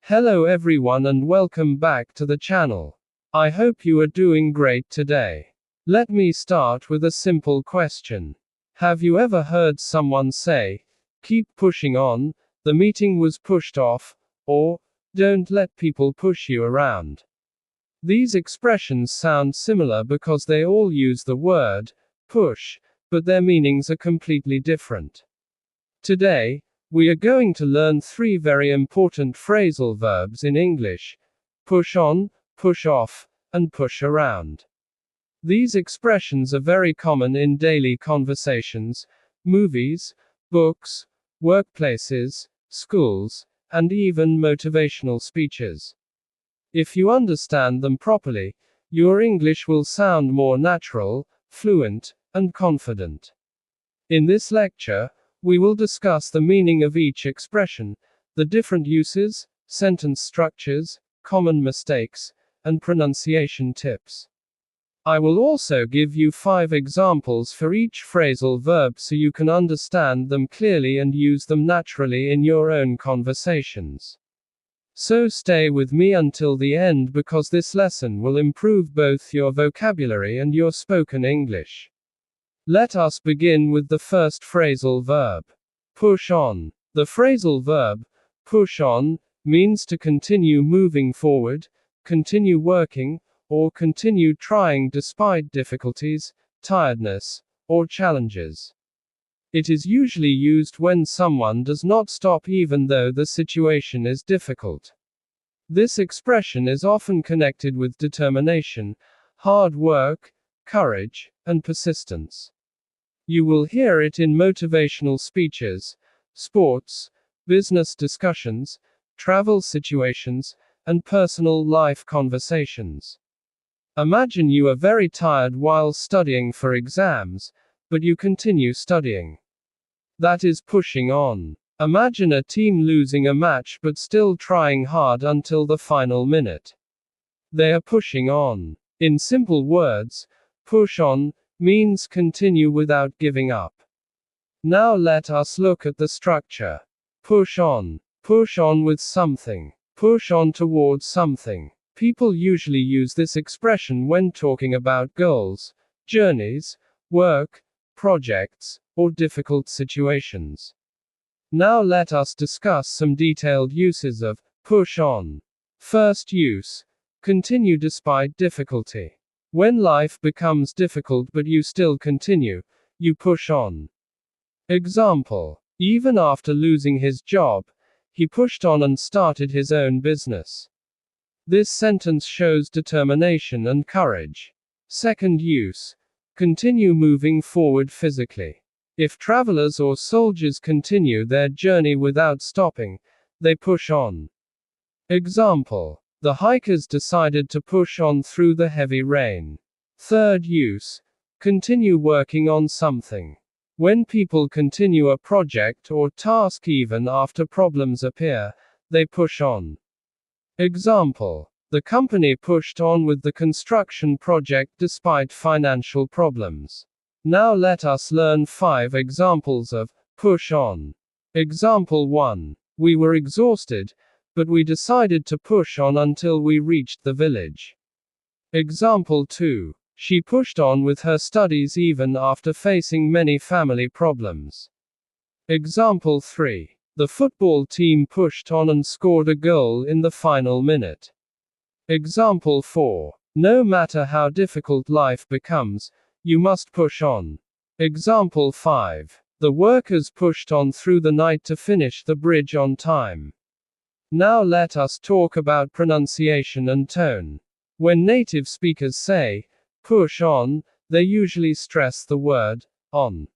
Hello everyone and welcome back to the channel. I hope you are doing great today. Let me start with a simple question. Have you ever heard someone say, "Keep pushing on, the meeting was pushed off," or "Don't let people push you around"? These expressions sound similar because they all use the word push, but their meanings are completely different. Today, we are going to learn three very important phrasal verbs in English: push on, push off, and push around. These expressions are very common in daily conversations, movies, books, workplaces, schools, and even motivational speeches. If you understand them properly, your English will sound more natural, fluent, and confident. In this lecture, we will discuss the meaning of each expression, the different uses, sentence structures, common mistakes, and pronunciation tips. I will also give you 5 examples for each phrasal verb so you can understand them clearly and use them naturally in your own conversations. So stay with me until the end because this lesson will improve both your vocabulary and your spoken English. Let us begin with the first phrasal verb. Push on. The phrasal verb, push on, means to continue moving forward, continue working, or continue trying despite difficulties, tiredness, or challenges. It is usually used when someone does not stop even though the situation is difficult. This expression is often connected with determination, hard work, courage, and persistence. You will hear it in motivational speeches, sports, business discussions, travel situations, and personal life conversations. Imagine you are very tired while studying for exams, but you continue studying. That is pushing on. Imagine a team losing a match but still trying hard until the final minute. They are pushing on. In simple words, push on means continue without giving up. Now let us look at the structure. Push on. Push on with something. Push on towards something. People usually use this expression when talking about goals, journeys, work, projects, or difficult situations. Now let us discuss some detailed uses of push on. First use: continue despite difficulty. When life becomes difficult but you still continue, you push on. Example: even after losing his job, he pushed on and started his own business. This sentence shows determination and courage. Second use: continue moving forward physically. If travelers or soldiers continue their journey without stopping, they push on. Example: the hikers decided to push on through the heavy rain. Third use: continue working on something. When people continue a project or task even after problems appear, they push on. Example: the company pushed on with the construction project despite financial problems. Now let us learn 5 examples of push on. Example 1. We were exhausted, but we decided to push on until we reached the village. Example 2. She pushed on with her studies even after facing many family problems. Example 3. The football team pushed on and scored a goal in the final minute. Example 4. No matter how difficult life becomes, you must push on. Example 5. The workers pushed on through the night to finish the bridge on time. Now let us talk about pronunciation and tone. When native speakers say, push on, they usually stress the word, on.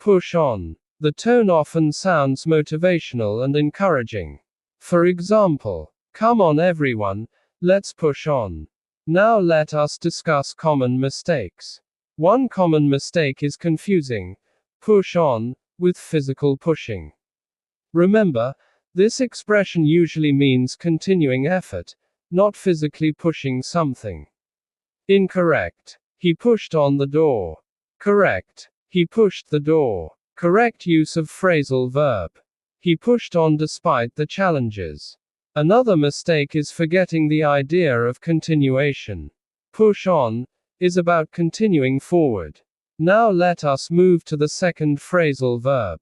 Push on. The tone often sounds motivational and encouraging. For example, come on everyone, let's push on. Now let us discuss common mistakes. One common mistake is confusing push on with physical pushing. Remember, this expression usually means continuing effort, not physically pushing something. Incorrect. He pushed on the door. Correct. He pushed the door. Correct use of phrasal verb. He pushed on despite the challenges. Another mistake is forgetting the idea of continuation. Push on is about continuing forward. Now let us move to the second phrasal verb.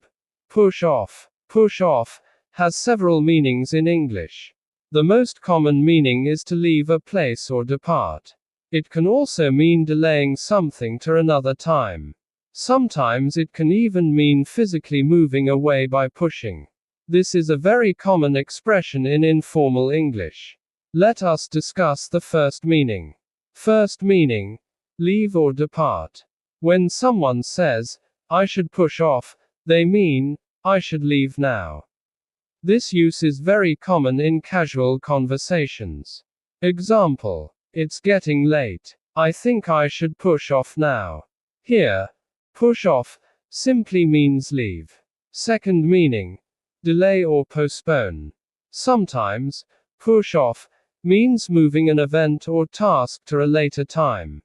Push off. Push off has several meanings in English. The most common meaning is to leave a place or depart. It can also mean delaying something to another time. Sometimes it can even mean physically moving away by pushing. This is a very common expression in informal English. Let us discuss the first meaning. First meaning: leave or depart. When someone says, "I should push off," they mean, "I should leave now." This use is very common in casual conversations. Example: "It's getting late. I think I should push off now." Here, push off simply means leave. Second meaning: delay or postpone. Sometimes, push off means moving an event or task to a later time.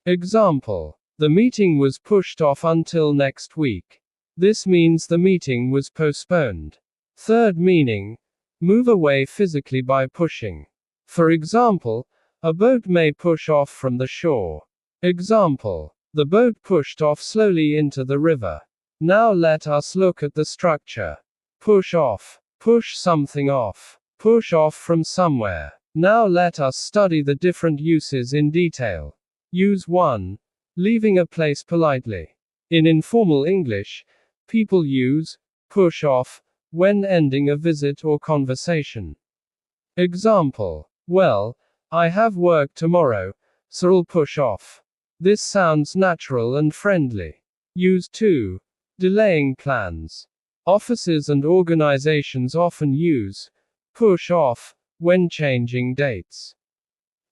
Example: "The meeting was pushed off until next week." This means the meeting was postponed. Third meaning: move away physically by pushing. For example, a boat may push off from the shore. Example: the boat pushed off slowly into the river. Now let us look at the structure. Push off. Push something off. Push off from somewhere. Now let us study the different uses in detail. Use 1. Leaving a place politely. In informal English, people use push off when ending a visit or conversation. Example: "Well, I have work tomorrow, so I'll push off." This sounds natural and friendly. Use 2. Delaying plans. Offices and organizations often use push off when changing dates.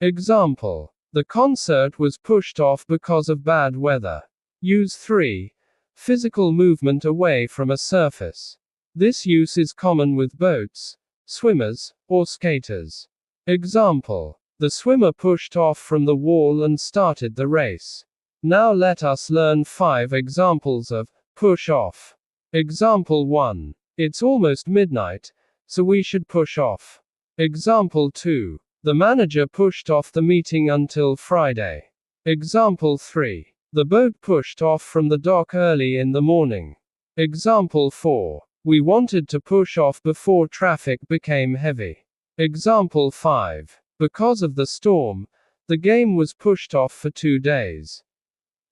Example: "The concert was pushed off because of bad weather." Use 3. Physical movement away from a surface. This use is common with boats, swimmers, or skaters. Example: "The swimmer pushed off from the wall and started the race." Now let us learn 5 examples of push off. Example 1. "It's almost midnight, so we should push off." Example 2. "The manager pushed off the meeting until Friday." Example 3. "The boat pushed off from the dock early in the morning." Example 4. "We wanted to push off before traffic became heavy." Example 5. "Because of the storm, the game was pushed off for 2 days."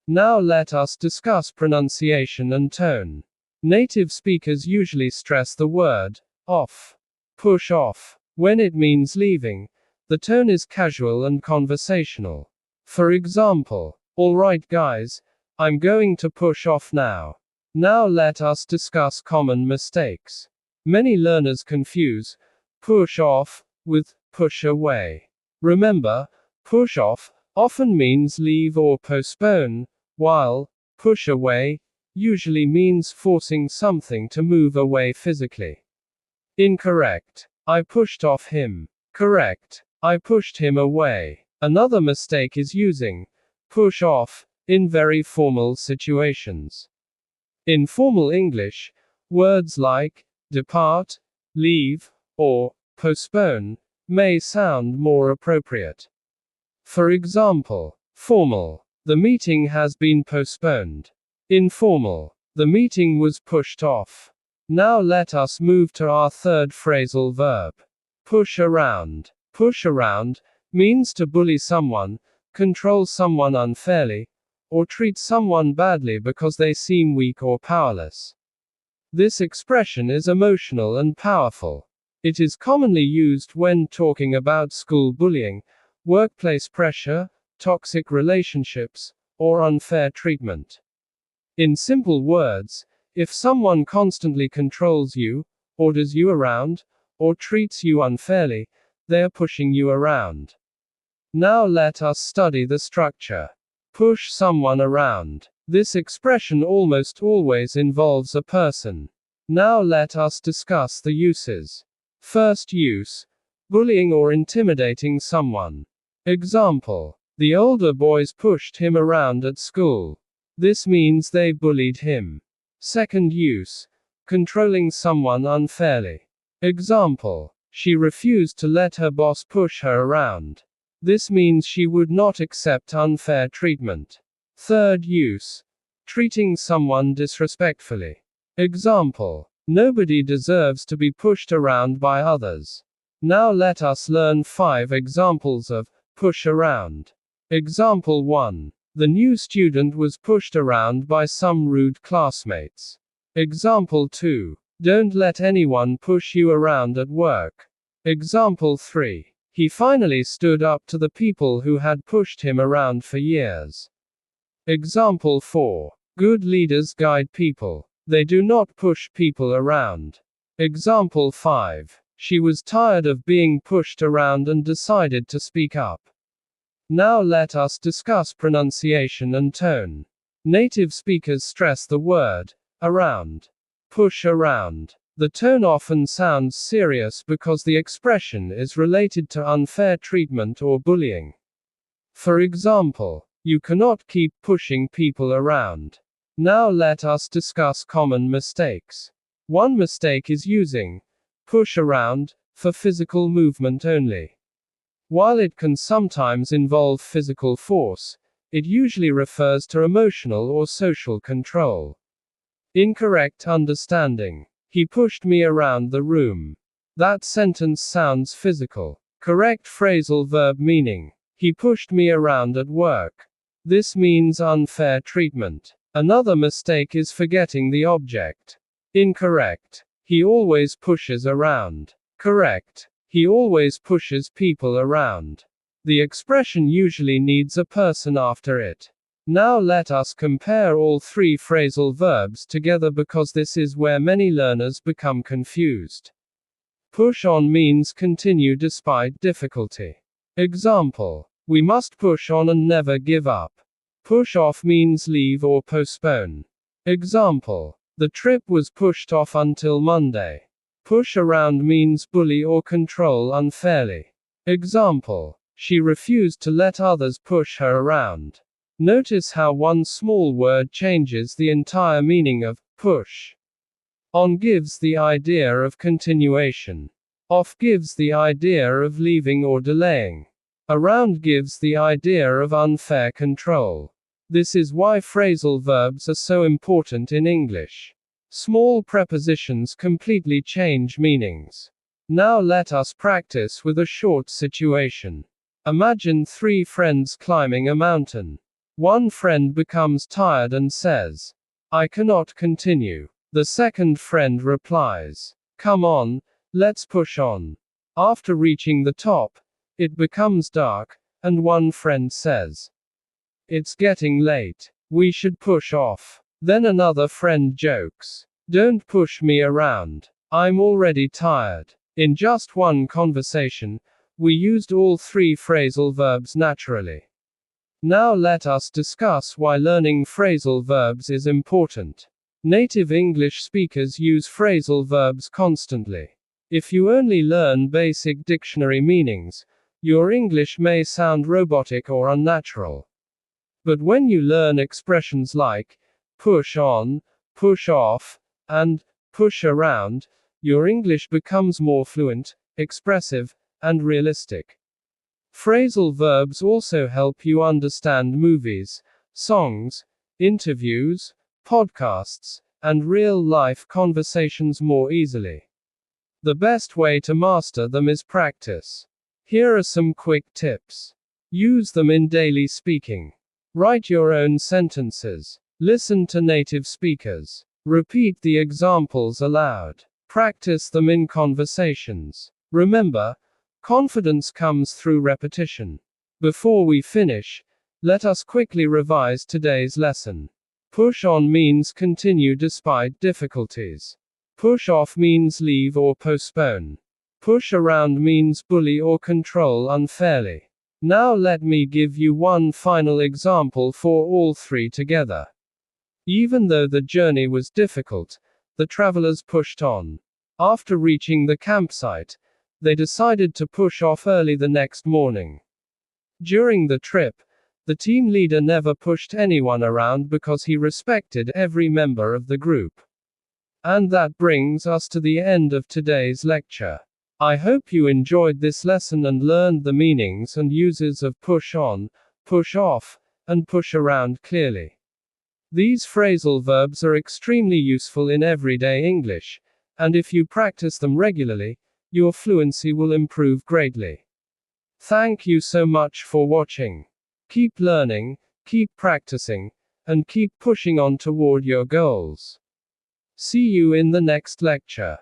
Now let us discuss pronunciation and tone. Native speakers usually stress the word off. Push off. When it means leaving, the tone is casual and conversational. For example: "Alright guys, I'm going to push off now." Now let us discuss common mistakes. Many learners confuse push off with push away. Remember, push off often means leave or postpone, while push away usually means forcing something to move away physically. Incorrect: "I pushed off him." Correct: "I pushed him away." Another mistake is using push off in very formal situations. In formal English, words like depart, leave, or postpone may sound more appropriate. For example, formal: "The meeting has been postponed." Informal: "The meeting was pushed off." Now let us move to our third phrasal verb. Push around. Push around means to bully someone, control someone unfairly, or treat someone badly because they seem weak or powerless. This expression is emotional and powerful. It is commonly used when talking about school bullying, workplace pressure, toxic relationships, or unfair treatment. In simple words, if someone constantly controls you, orders you around, or treats you unfairly, they are pushing you around. Now let us study the structure. Push someone around. This expression almost always involves a person. Now let us discuss the uses. First use: bullying or intimidating someone. Example: "The older boys pushed him around at school." This means they bullied him. Second use: controlling someone unfairly. Example: She refused to let her boss push her around. This means she would not accept unfair treatment. Third use. Treating someone disrespectfully. Example. Nobody deserves to be pushed around by others. Now let us learn 5 examples of push around. Example 1. The new student was pushed around by some rude classmates. Example 2. Don't let anyone push you around at work. Example 3. He finally stood up to the people who had pushed him around for years. Example 4. Good leaders guide people. They do not push people around. Example 5. She was tired of being pushed around and decided to speak up. Now let us discuss pronunciation and tone. Native speakers stress the word around. Push around. The tone often sounds serious because the expression is related to unfair treatment or bullying. For example, you cannot keep pushing people around. Now let us discuss common mistakes. One mistake is using push around for physical movement only. While it can sometimes involve physical force, it usually refers to emotional or social control. Incorrect understanding. He pushed me around the room. That sentence sounds physical. Correct phrasal verb meaning. He pushed me around at work. This means unfair treatment. Another mistake is forgetting the object. Incorrect. He always pushes around. Correct. He always pushes people around. The expression usually needs a person after it. Now let us compare all 3 phrasal verbs together because this is where many learners become confused. Push on means continue despite difficulty. Example. We must push on and never give up. Push off means leave or postpone. Example. The trip was pushed off until Monday. Push around means bully or control unfairly. Example. She refused to let others push her around. Notice how one small word changes the entire meaning of push. On gives the idea of continuation. Off gives the idea of leaving or delaying. Around gives the idea of unfair control. This is why phrasal verbs are so important in English. Small prepositions completely change meanings. Now let us practice with a short situation. Imagine 3 friends climbing a mountain. One friend becomes tired and says, I cannot continue. The second friend replies, come on, let's push on. After reaching the top, it becomes dark, and one friend says, it's getting late. We should push off. Then another friend jokes, don't push me around. I'm already tired. In just one conversation, we used all 3 phrasal verbs naturally. Now let us discuss why learning phrasal verbs is important. Native English speakers use phrasal verbs constantly. If you only learn basic dictionary meanings, your English may sound robotic or unnatural. But when you learn expressions like push on, push off, and push around, your English becomes more fluent, expressive, and realistic. Phrasal verbs also help you understand movies, songs, interviews, podcasts, and real-life conversations more easily. The best way to master them is practice. Here are some quick tips. Use them in daily speaking. Write your own sentences. Listen to native speakers. Repeat the examples aloud. Practice them in conversations. Remember, confidence comes through repetition. Before we finish, let us quickly revise today's lesson. Push on means continue despite difficulties. Push off means leave or postpone. Push around means bully or control unfairly. Now let me give you one final example for all 3 together. Even though the journey was difficult, the travelers pushed on. After reaching the campsite, they decided to push off early the next morning. During the trip, the team leader never pushed anyone around because he respected every member of the group. And that brings us to the end of today's lecture. I hope you enjoyed this lesson and learned the meanings and uses of push on, push off, and push around clearly. These phrasal verbs are extremely useful in everyday English, and if you practice them regularly, your fluency will improve greatly. Thank you so much for watching. Keep learning, keep practicing, and keep pushing on toward your goals. See you in the next lecture.